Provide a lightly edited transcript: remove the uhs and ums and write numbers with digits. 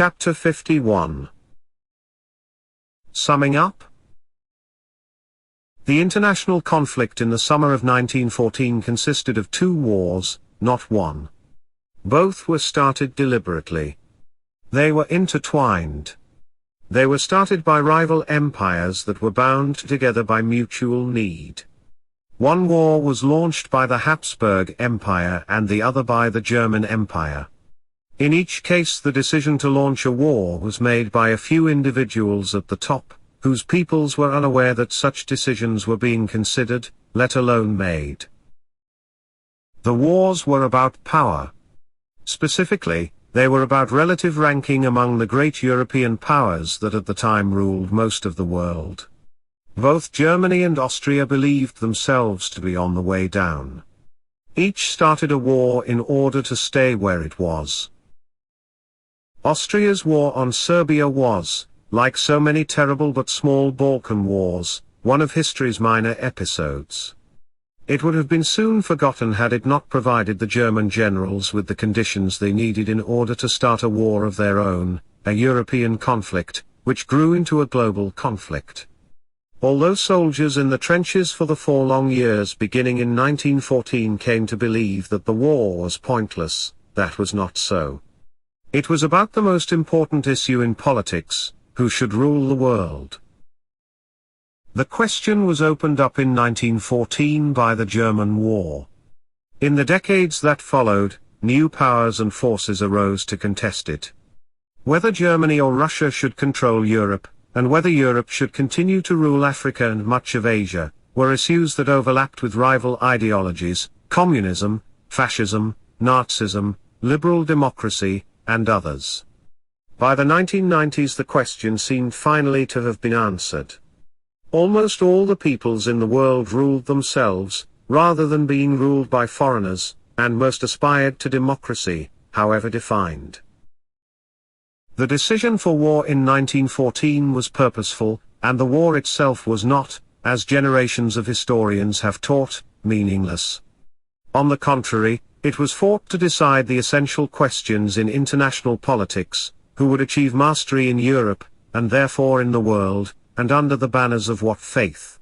Chapter 51. Summing up. The international conflict in the summer of 1914 consisted of two wars, not one. Both were started deliberately. They were intertwined. They were started by rival empires that were bound together by mutual need. One war was launched by the Habsburg Empire and the other by the German Empire. In each case the decision to launch a war was made by a few individuals at the top, whose peoples were unaware that such decisions were being considered, let alone made. The wars were about power. Specifically, they were about relative ranking among the great European powers that at the time ruled most of the world. Both Germany and Austria believed themselves to be on the way down. Each started a war in order to stay where it was. Austria's war on Serbia was, like so many terrible but small Balkan wars, one of history's minor episodes. It would have been soon forgotten had it not provided the German generals with the conditions they needed in order to start a war of their own, a European conflict, which grew into a global conflict. Although soldiers in the trenches for the 4 long years beginning in 1914 came to believe that the war was pointless, that was not so. It was about the most important issue in politics: who should rule the world. The question was opened up in 1914 by the German War. In the decades that followed, new powers and forces arose to contest it. Whether Germany or Russia should control Europe, and whether Europe should continue to rule Africa and much of Asia, were issues that overlapped with rival ideologies: communism, fascism, Nazism, liberal democracy, and others. By the 1990s the question seemed finally to have been answered. Almost all the peoples in the world ruled themselves, rather than being ruled by foreigners, and most aspired to democracy, however defined. The decision for war in 1914 was purposeful, and the war itself was not, as generations of historians have taught, meaningless. On the contrary, it was fought to decide the essential questions in international politics: who would achieve mastery in Europe, and therefore in the world, and under the banners of what faith.